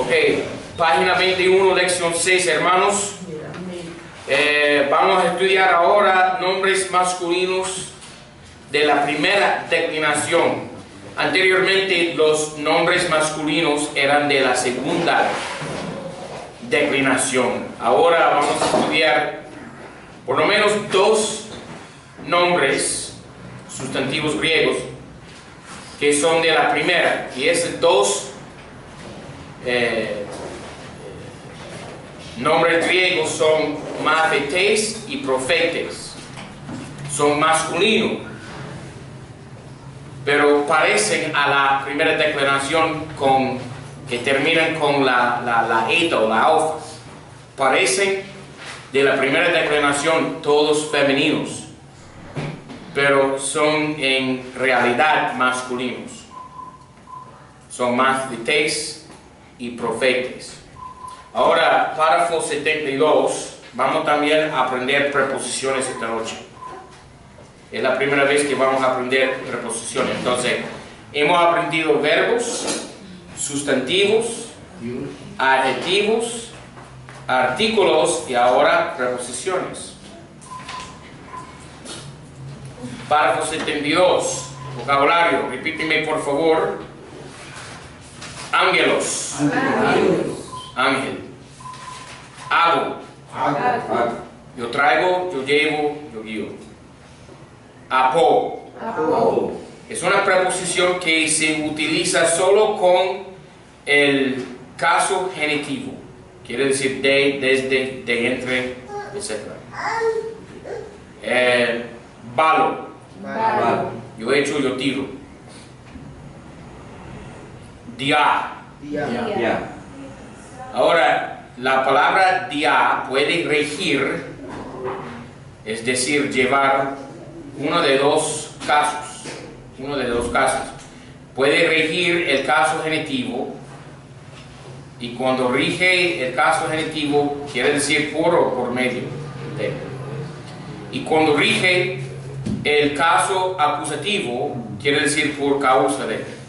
Ok, página 21, lección 6, hermanos. Vamos a estudiar ahora nombres masculinos de la primera declinación. Anteriormente los nombres masculinos eran de la segunda declinación. Ahora vamos a estudiar por lo menos dos nombres sustantivos griegos que son de la primera, y esos dos nombres griegos son mathetes y profetes. Son masculinos, pero parecen a la primera declaración que terminan con la eta o la alfa. Parecen de la primera declaración todos femeninos, pero son en realidad masculinos. Son mathetes y profetes. Ahora, párrafo 72, vamos también a aprender preposiciones esta noche. Es la primera vez que vamos a aprender preposiciones. Entonces, hemos aprendido verbos, sustantivos, adjetivos, artículos y ahora preposiciones. Párrafo 72, vocabulario, repíteme por favor. Ángelos. Ángel. Hago. Yo traigo, yo llevo, yo guío. Apo. Es una preposición que se utiliza solo con el caso genitivo. Quiere decir de, desde, de, entre, etc. Balo. Yo echo, yo tiro. Dia. Ahora, la palabra dia puede regir, es decir, llevar uno de dos casos. Puede regir el caso genitivo, y cuando rige el caso genitivo quiere decir por o por medio de. Y cuando rige el caso acusativo quiere decir por causa de.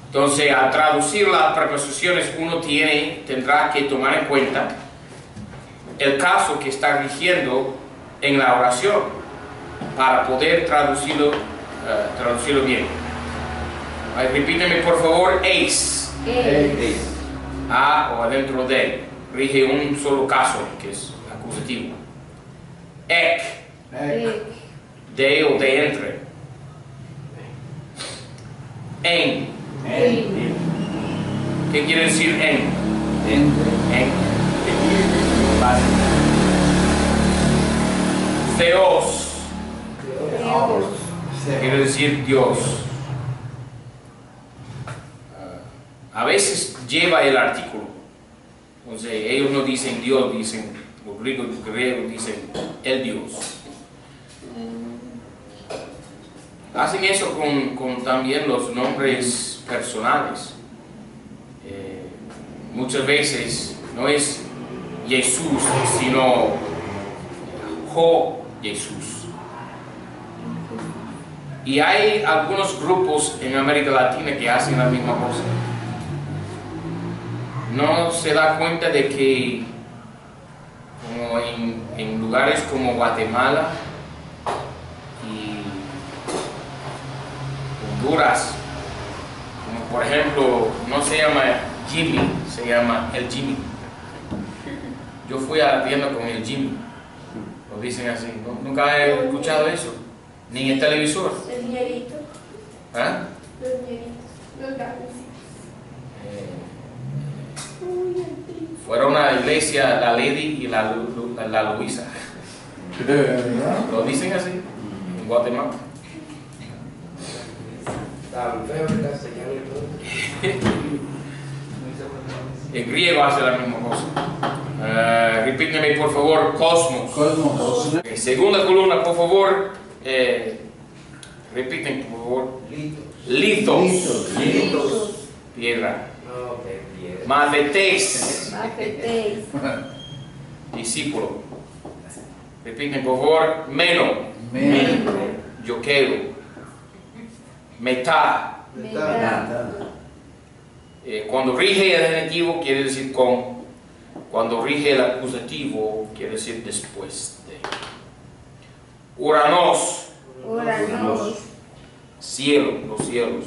Entonces, al traducir las preposiciones uno tendrá que tomar en cuenta el caso que está rigiendo en la oración para poder traducirlo bien. Repíteme por favor, eis. A o adentro de. Rige un solo caso que es acusativo. Ek. De o de entre. En. ¿Qué quiere decir en? Theos. Quiere decir Dios. A veces lleva el artículo. Entonces ellos no dicen Dios, dicen, los griegos dicen el Dios. Hacen eso con también los nombres personales. Muchas veces no es Jesús, sino Jo Jesús. Y hay algunos grupos en América Latina que hacen la misma cosa. No se da cuenta de que como en lugares como Guatemala y Honduras, como por ejemplo, no se llama Jimmy, se llama el Jimmy. Yo fui a la tienda con el Jimmy. Lo dicen así. Nunca he escuchado eso, ni en el televisor. El ñerito. ¿Ah? Los ñeritos, los gatos. Fueron a la iglesia la Lady y la Luisa. Lo dicen así en Guatemala. El griego hace la misma cosa. Repíteme por favor, cosmos. Segunda columna, por favor. Repiten por favor. Litos. Piedra. Mathetes. Discípulo. Repiten por favor. Meno. Yo quedo. Metá. Cuando rige el genitivo quiere decir con. Cuando rige el acusativo quiere decir después de. Uranos, Uranos. cielo, los cielos.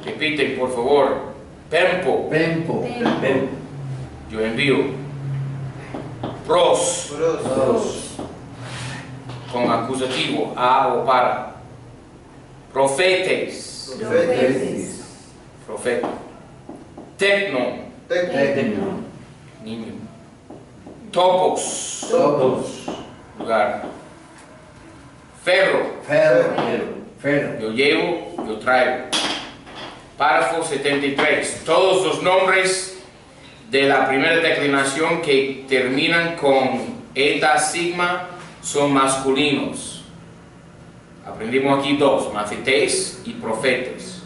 Repiten, por favor. Pempo, Pempo. Tempo. yo envío. Pros, Pros. con acusativo, a o para. Profetes, Profetes. profeta. Tecno, Tecno. niño. Topos, Topos. lugar. Ferro, Ferro. Ferro. yo llevo, yo traigo. Párrafo 73. Todos los nombres de la primera declinación que terminan con eta, sigma, son masculinos. Aprendimos aquí dos, mafetes y profetes.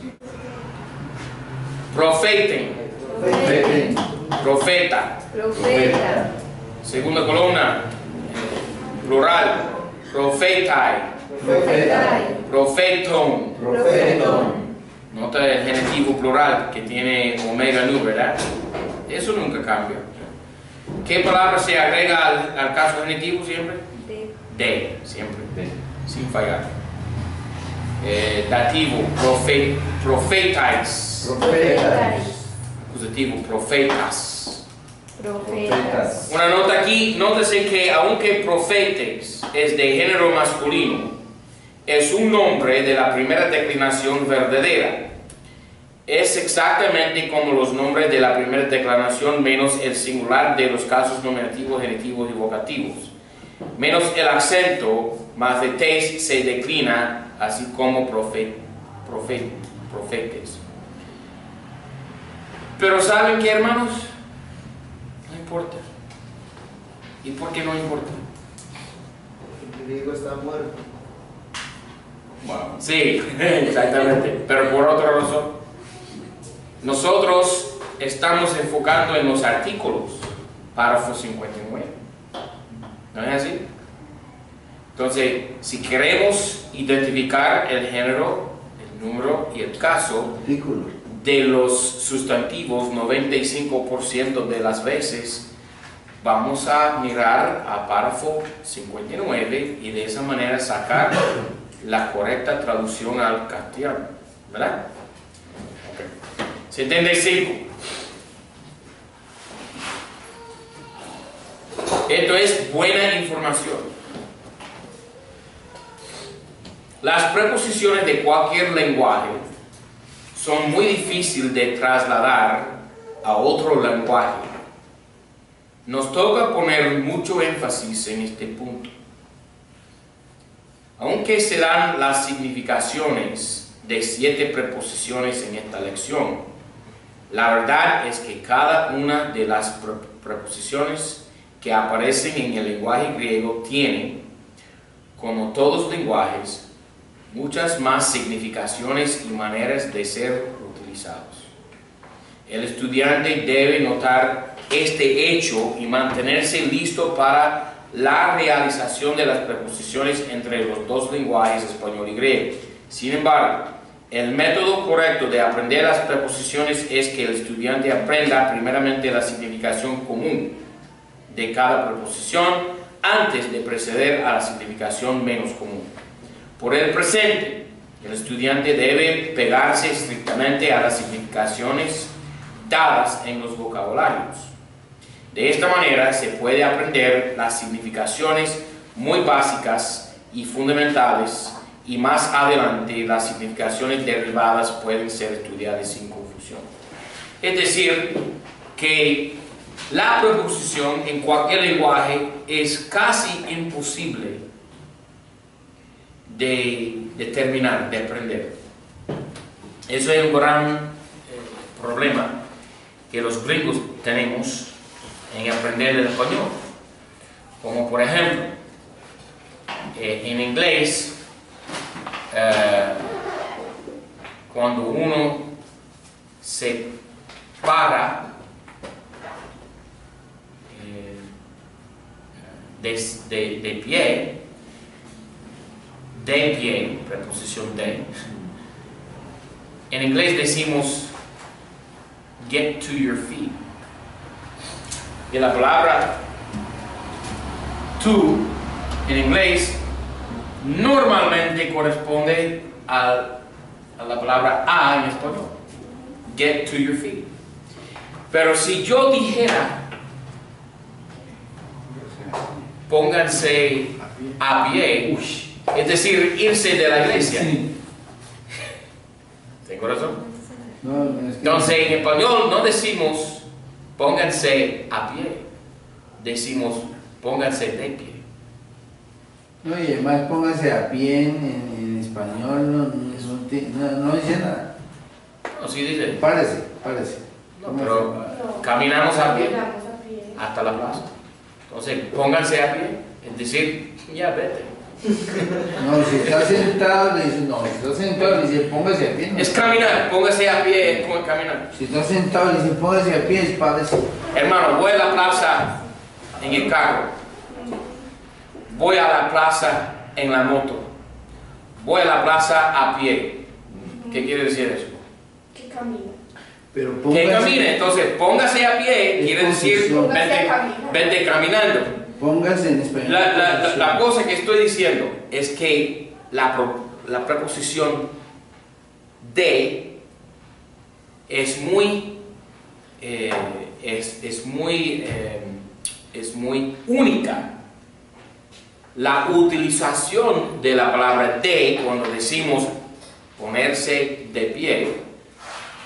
Profeten, Profeten. profeta. Profeta. Segunda columna, plural, profetai, Profetai. profeton. Profeton. Nota el genitivo plural que tiene omega nu, ¿verdad? Eso nunca cambia. ¿Qué palabra se agrega al caso genitivo siempre? De, siempre, sin fallar. Dativo, profetais. Profetas. Acusativo, profetas. Profetas. Una nota aquí, nótese que aunque profetes es de género masculino, es un nombre de la primera declinación verdadera. Es exactamente como los nombres de la primera declinación menos el singular de los casos nominativos, genitivos y vocativos. Menos el acento, mafetes se declina así como profetes. Pero ¿saben qué, hermanos? No importa. ¿Y por qué no importa? El griego está muerto. Sí, exactamente. Pero por otra razón. Nosotros estamos enfocando en los artículos, párrafo 59. ¿No es así? Entonces, si queremos identificar el género, el número y el caso Artículo. de los sustantivos 95% de las veces, vamos a mirar a párrafo 59 y de esa manera sacar la correcta traducción al castellano, ¿verdad? Okay. 75. Esto es buena información. Las preposiciones de cualquier lenguaje son muy difíciles de trasladar a otro lenguaje. Nos toca poner mucho énfasis en este punto. Aunque se dan las significaciones de 7 preposiciones en esta lección, la verdad es que cada una de las preposiciones que aparecen en el lenguaje griego tiene, como todos los lenguajes, muchas más significaciones y maneras de ser utilizados. El estudiante debe notar este hecho y mantenerse listo para la realización de las preposiciones entre los dos lenguajes, español y griego. Sin embargo, el método correcto de aprender las preposiciones es que el estudiante aprenda primeramente la significación común de cada preposición antes de proceder a la significación menos común. Por el presente, el estudiante debe pegarse estrictamente a las significaciones dadas en los vocabularios. De esta manera se puede aprender las significaciones muy básicas y fundamentales, y más adelante las significaciones derivadas pueden ser estudiadas sin confusión. Es decir, que la preposición en cualquier lenguaje es casi imposible de determinar, de aprender. Eso es un gran problema que los gringos tenemos en aprender el español. Como por ejemplo, en inglés, cuando uno se para de pie, preposición de, en inglés decimos get to your feet. Y la palabra to en inglés normalmente corresponde a la palabra a en español. Get to your feet. Pero si yo dijera pónganse a pie, es decir, irse de la iglesia. ¿Tengo razón? No, es que Entonces en español no decimos pónganse a pie, decimos pónganse de pie. no, y además póngase a pie en español, no dice nada. No, sí dice. Parece. No, pero caminamos a pie hasta la plaza. Entonces pónganse a pie, es decir, ya vete. No, si está sentado, le dice, no, si está sentado, le dice, póngase a pie. No. Es caminar, póngase a pie, es como caminar. Si está sentado, le dice, póngase a pie, es parece. Hermano, voy a la plaza en el carro. Voy a la plaza en la moto. Voy a la plaza a pie. ¿Qué quiere decir eso? Que camina. Pero Que póngase, camine. Entonces, póngase a pie Es quiere decir posición. vete caminando. póngase en español. La cosa que estoy diciendo es que la preposición de es muy única. La utilización de la palabra de cuando decimos ponerse de pie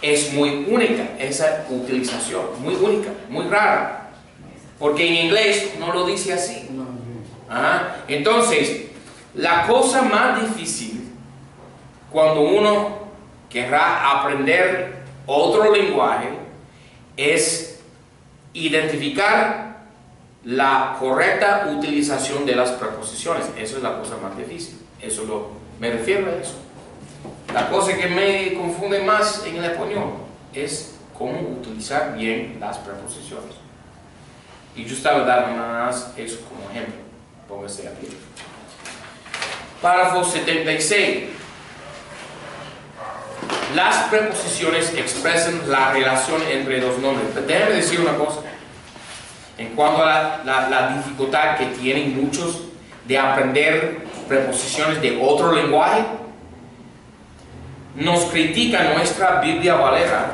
es muy única, esa utilización, muy única, muy rara, porque en inglés no lo dice así. No, Ajá. Entonces, la cosa más difícil cuando uno querrá aprender otro lenguaje es identificar la correcta utilización de las preposiciones. Eso es la cosa más difícil. Me refiero a eso. La cosa que me confunde más en el español es cómo utilizar bien las preposiciones. Y yo estaba dando nada más eso como ejemplo. Póngase aquí. Párrafo 76. Las preposiciones expresan la relación entre dos nombres. Déjenme decir una cosa. En cuanto a la dificultad que tienen muchos de aprender preposiciones de otro lenguaje, nos critica nuestra Biblia Valera.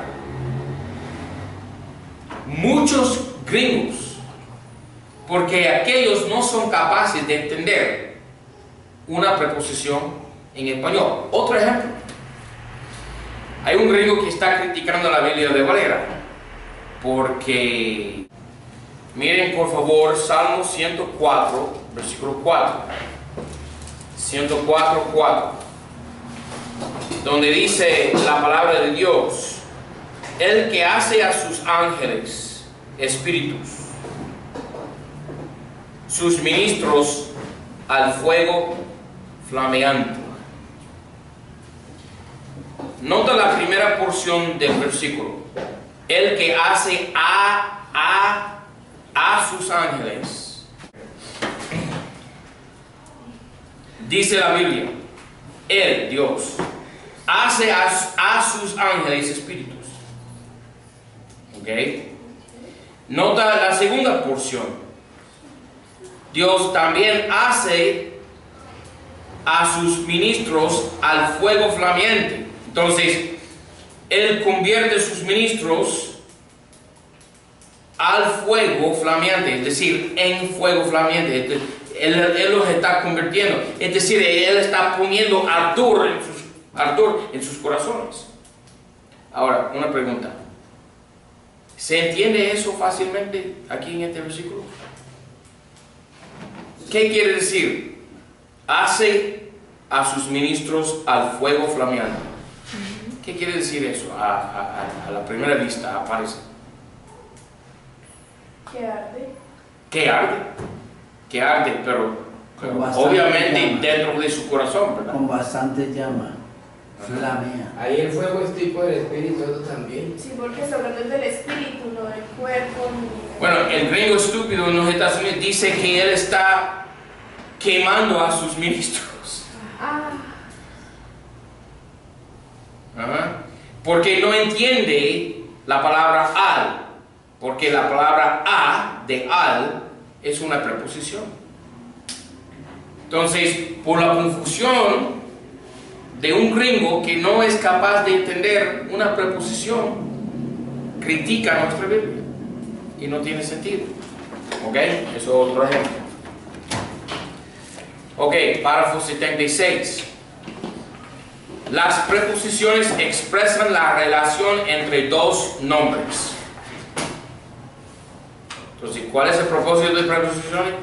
Muchos gringos, porque aquellos no son capaces de entender una preposición en español. Otro ejemplo. Hay un gringo que está criticando la Biblia de Valera porque, miren por favor, Salmo 104, versículo 4. 104, 4. Donde dice la palabra de Dios: el que hace a sus ángeles espíritus, sus ministros al fuego flameante. Nota la primera porción del versículo: el que hace a sus ángeles. Dice la Biblia, Él, Dios, hace a sus ángeles espíritus. ¿Ok? Nota la segunda porción. Dios también hace a sus ministros al fuego flameante. Entonces, Él convierte sus ministros al fuego flameante, es decir, en fuego flameante. Él los está convirtiendo, es decir, Él está poniendo ardor en sus corazones. Ahora, una pregunta. ¿Se entiende eso fácilmente aquí en este versículo? ¿Qué quiere decir? Hace a sus ministros al fuego flameante. ¿Qué quiere decir eso? A la primera vista aparece. Que arde. Que arde. Que arde, pero obviamente llama. dentro de su corazón, ¿verdad? Con bastante llama, flamea. Ahí el fuego es tipo del espíritu eso también. Sí, porque está hablando del espíritu, no del cuerpo. Ni... Bueno, el gringo estúpido en los Estados Unidos dice que él está quemando a sus ministros. Ah, Ajá. Porque no entiende la palabra al, porque la palabra a de al es una preposición. Entonces, por la confusión de un gringo que no es capaz de entender una preposición, critica nuestra Biblia y no tiene sentido. ¿Ok? Eso es otro ejemplo. Ok, párrafo 76. Las preposiciones expresan la relación entre dos nombres. Entonces, ¿cuál es el propósito de preposiciones?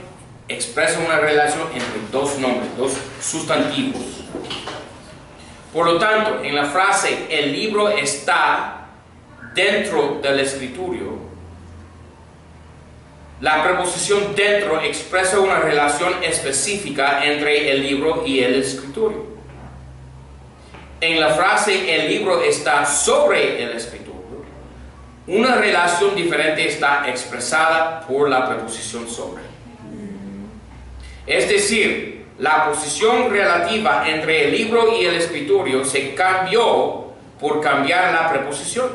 Expresan una relación entre dos nombres, dos sustantivos. Por lo tanto, en la frase el libro está dentro del escritorio, la preposición dentro expresa una relación específica entre el libro y el escritorio. En la frase el libro está sobre el escritorio, una relación diferente está expresada por la preposición sobre. Es decir, la posición relativa entre el libro y el escritorio se cambió por cambiar la preposición.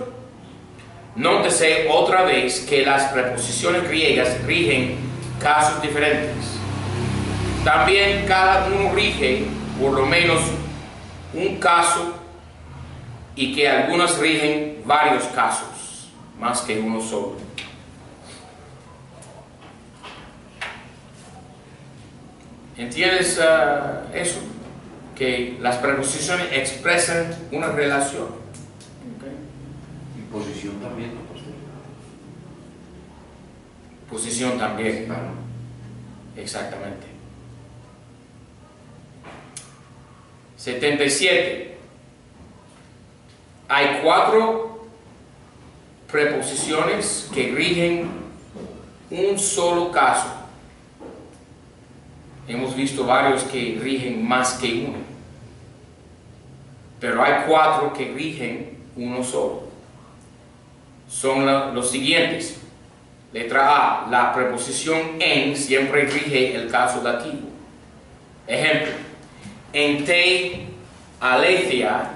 Nótese otra vez que las preposiciones griegas rigen casos diferentes. También cada uno rige por lo menos un caso y que algunas rigen varios casos, más que uno solo. ¿Entiendes eso? Que las preposiciones expresan una relación. Okay. Y posición también, ¿no, pastor? Posición también. Claro. Exactamente. 77. Hay 4 preposiciones que rigen un solo caso. Hemos visto varios que rigen más que uno, pero hay 4 que rigen uno solo. Son los siguientes. Letra A, la preposición en siempre rige el caso dativo. Ejemplo, en te aletheia,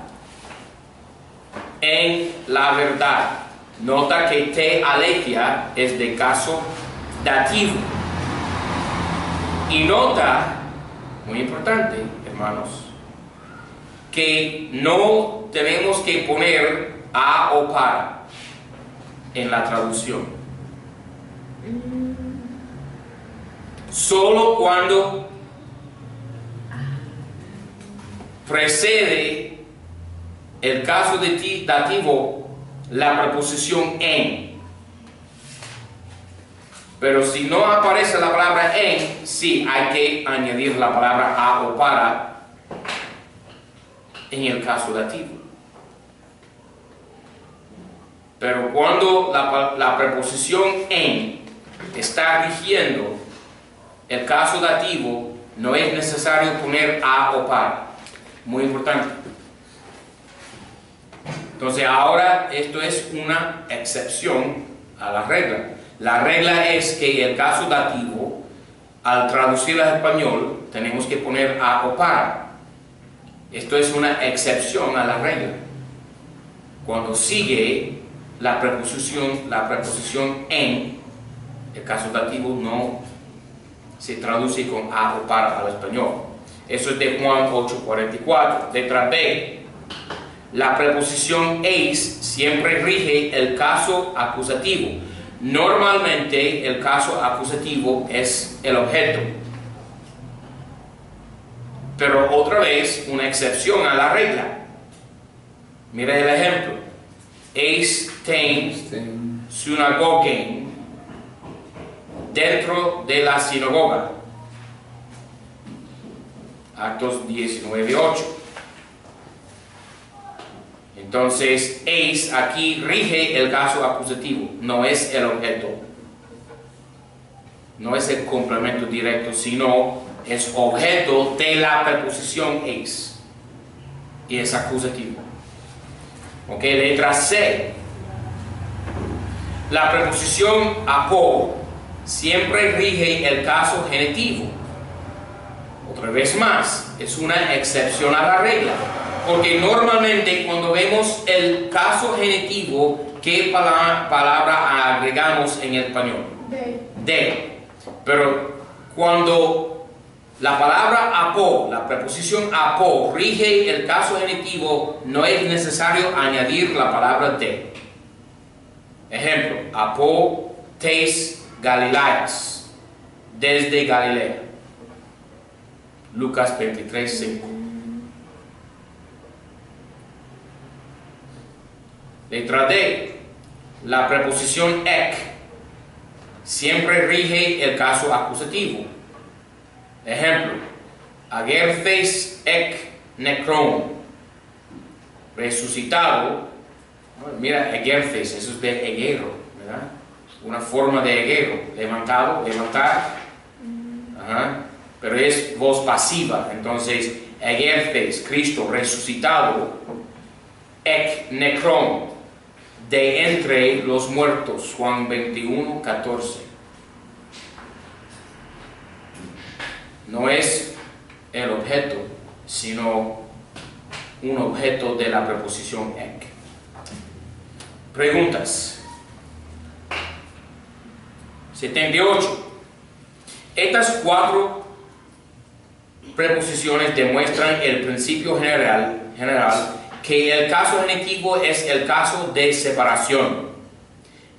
en la verdad. Nota que te aletheia es de caso dativo. Y nota, muy importante, hermanos, que no tenemos que poner a o para en la traducción. Solo cuando precede el caso dativo la preposición en. Pero si no aparece la palabra en, sí hay que añadir la palabra a o para en el caso dativo. Pero cuando la preposición en está rigiendo el caso dativo, no es necesario poner a o para. Muy importante. Entonces ahora esto es una excepción a la regla. La regla es que el caso dativo, al traducir al español, tenemos que poner a o para. Esto es una excepción a la regla. Cuando sigue la preposición en, el caso dativo no se traduce con a o para al español. Eso es de Juan 8:44. Letra B. La preposición eis siempre rige el caso acusativo. Normalmente el caso acusativo es el objeto. Pero otra vez, una excepción a la regla. Mira el ejemplo. Eis ten synagogen, dentro de la sinagoga. Actos 19:8. Entonces, eis aquí rige el caso acusativo, no es el objeto, no es el complemento directo, sino es objeto de la preposición eis y es acusativo. Ok, letra C. La preposición apo siempre rige el caso genitivo. Otra vez más, es una excepción a la regla. Porque normalmente cuando vemos el caso genitivo, ¿qué palabra agregamos en el español? De. Pero cuando la palabra apo, la preposición apo, rige el caso genitivo, no es necesario añadir la palabra de. Ejemplo, apo tes Galileas, desde Galilea. Lucas 23:5. Letra D, la preposición ek siempre rige el caso acusativo. Ejemplo, agerthes ek necron, resucitado. Mira, agerthes, eso es de eguero, ¿verdad? Una forma de eguero, levantado, levantar. Ajá. Pero es voz pasiva, entonces agerthes, Cristo resucitado, ek necron, de entre los muertos, Juan 21:14. No es el objeto, sino un objeto de la preposición ek. Preguntas. 78. Estas 4 preposiciones demuestran el principio general que el caso genitivo es el caso de separación,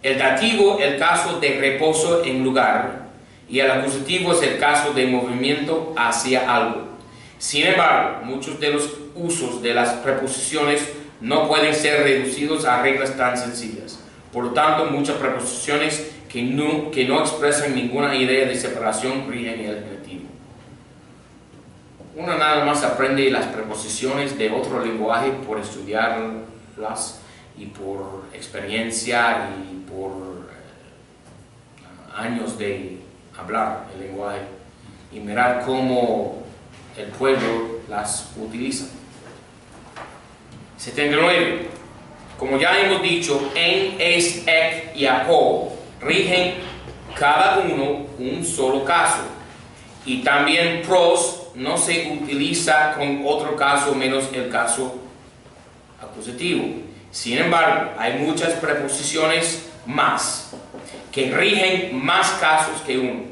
el dativo el caso de reposo en lugar y el acusativo es el caso de movimiento hacia algo. Sin embargo, muchos de los usos de las preposiciones no pueden ser reducidos a reglas tan sencillas. Por lo tanto, muchas preposiciones que no expresan ninguna idea de separación rigen el genitivo. Uno nada más aprende las preposiciones de otro lenguaje por estudiarlas y por experiencia y por años de hablar el lenguaje y mirar cómo el pueblo las utiliza. 79. Como ya hemos dicho, en, es, ek y apo rigen cada uno un solo caso y también pros no se utiliza con otro caso menos el caso acusativo. Sin embargo, hay muchas preposiciones más que rigen más casos que uno.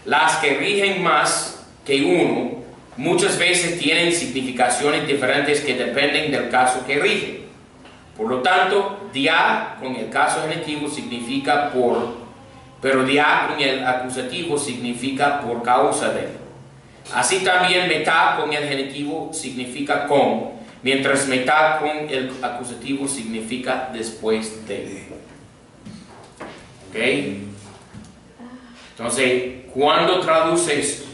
Las que rigen más que uno muchas veces tienen significaciones diferentes que dependen del caso que rige. Por lo tanto, dia con el caso genitivo significa por, pero dia con el acusativo significa por causa de. Así también metá con el genitivo significa con, mientras metá con el acusativo significa después de. ¿Ok? Entonces, cuando traduces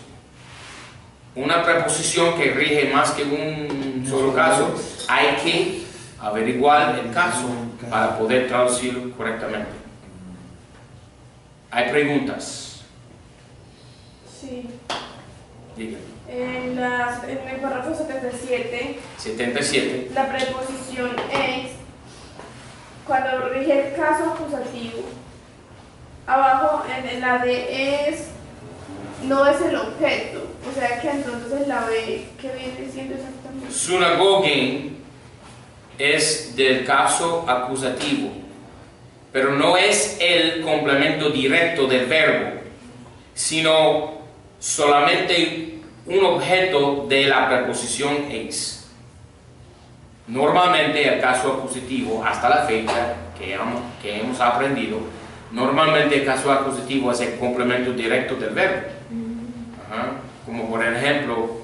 una preposición que rige más que un solo caso, hay que averiguar el caso para poder traducirlo correctamente. ¿Hay preguntas? Sí. Díganme. En el párrafo 77, 77. la preposición es, cuando rige el caso acusativo, abajo en la de es, no es el objeto. O sea que entonces la B, ¿qué viene siendo exactamente? Synagogen es del caso acusativo, pero no es el complemento directo del verbo, sino solamente un objeto de la preposición es. Normalmente el caso acusativo, hasta la fecha que hemos aprendido, normalmente el caso acusativo es el complemento directo del verbo. Ajá. Como por ejemplo,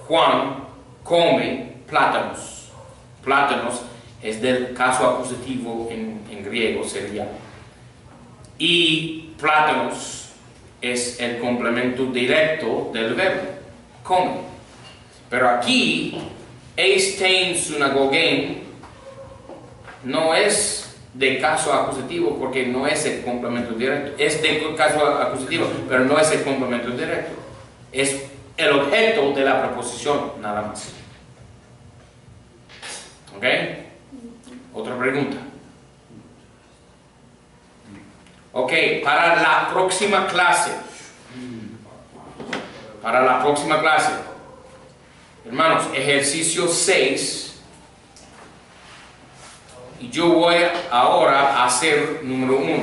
Juan come plátanos. Plátanos es del caso acusativo en griego, sería. Y plátanos es el complemento directo del verbo, come. Pero aquí, Eistein Synagogen no es de caso acusativo porque no es el complemento directo. Es de caso acusativo, pero no es el complemento directo. Es el objeto de la preposición, nada más. ¿Ok? Otra pregunta. Ok, para la próxima clase, Hermanos, ejercicio 6. Y yo voy ahora a hacer número 1,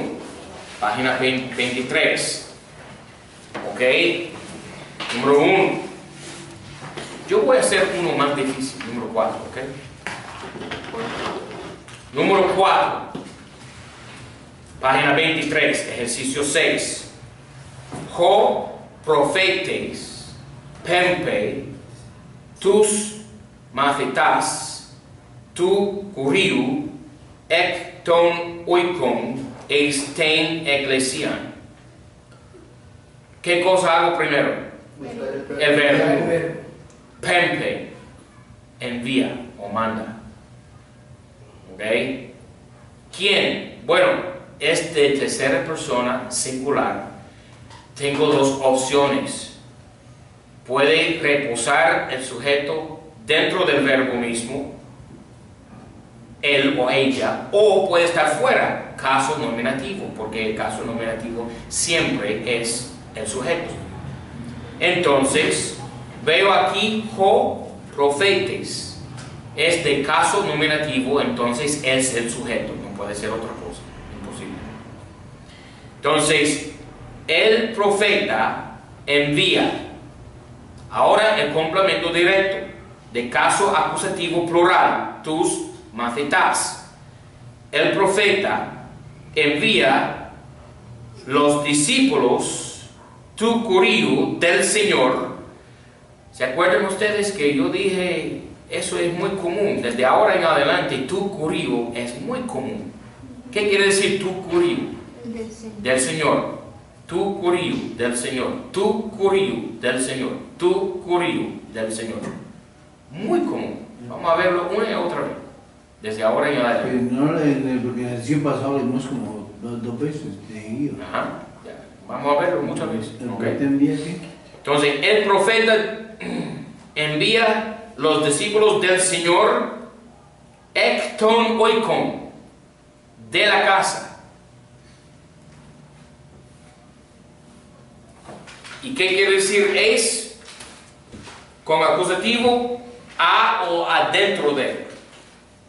página 23. ¿Ok? Número 1. Yo voy a hacer uno más difícil, número 4. ¿Ok? Número 4. Página 23, ejercicio 6. Ho profetes pempe tus mathetas tu kuriu ek ton oikon esten ecclesian. ¿Qué cosa hago primero? El verbo. Pempe, envía o manda. ¿Ok? ¿Quién? Bueno, es de tercera persona singular. Tengo dos opciones. Puede reposar el sujeto dentro del verbo mismo, él o ella, o puede estar fuera, caso nominativo, porque el caso nominativo siempre es el sujeto. Entonces, veo aquí ho profetes. Es de caso nominativo, entonces es el sujeto, no puede ser otra cosa, imposible. Entonces, el profeta envía. Ahora el complemento directo de caso acusativo plural, tus mathetas. El profeta envía los discípulos tu kuriu del Señor. ¿Se acuerdan ustedes que yo dije, eso es muy común? Desde ahora en adelante, tu kuriu es muy común. ¿Qué quiere decir tu kuriu? Del Señor. Tu kuriu del Señor. Tu kuriu del Señor. Tu kuriu del Señor. Muy común. Vamos a verlo una y otra vez. Desde ahora en adelante. Pues no, porque en el ejercicio pasado lo vimos como dos veces seguido. Ajá. Ya. Vamos a verlo muchas veces. ¿El ¿Ok? profeta envía qué? Entonces, el profeta envía los discípulos del Señor ekton oikon, de la casa. ¿Y qué quiere decir es? Con acusativo, a o adentro de.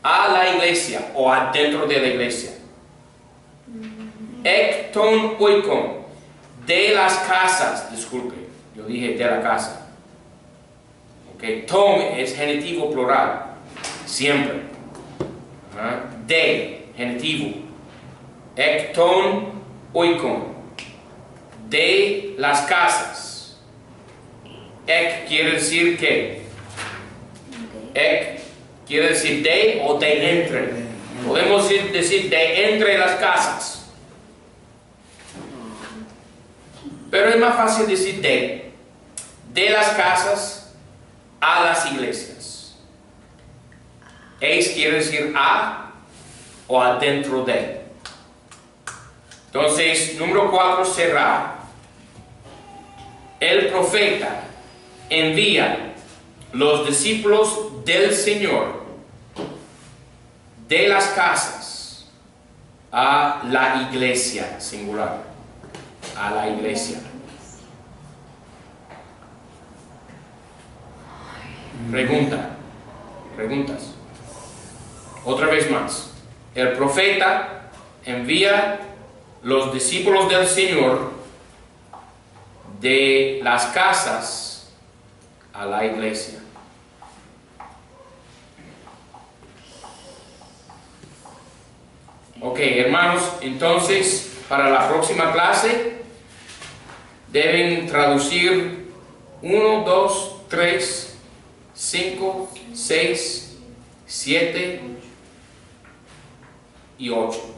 A la iglesia o adentro de la iglesia. Ekton oikon, de las casas, disculpe, yo dije de la casa. Ok, ton es genitivo plural, siempre. De, genitivo. Ekton oikon, de las casas. Ek quiere decir que. Ek quiere decir de o de entre. Podemos decir de entre las casas. Pero es más fácil decir de las casas a las iglesias. Eis quiere decir a o adentro de. Entonces, número 4 será: el profeta envía los discípulos del Señor de las casas a la iglesia, singular, a la iglesia. Preguntas. Otra vez más. El profeta envía los discípulos del Señor de las casas a la iglesia. Ok, hermanos, entonces para la próxima clase deben traducir 1, 2, 3, 5, 6, 7 y 8.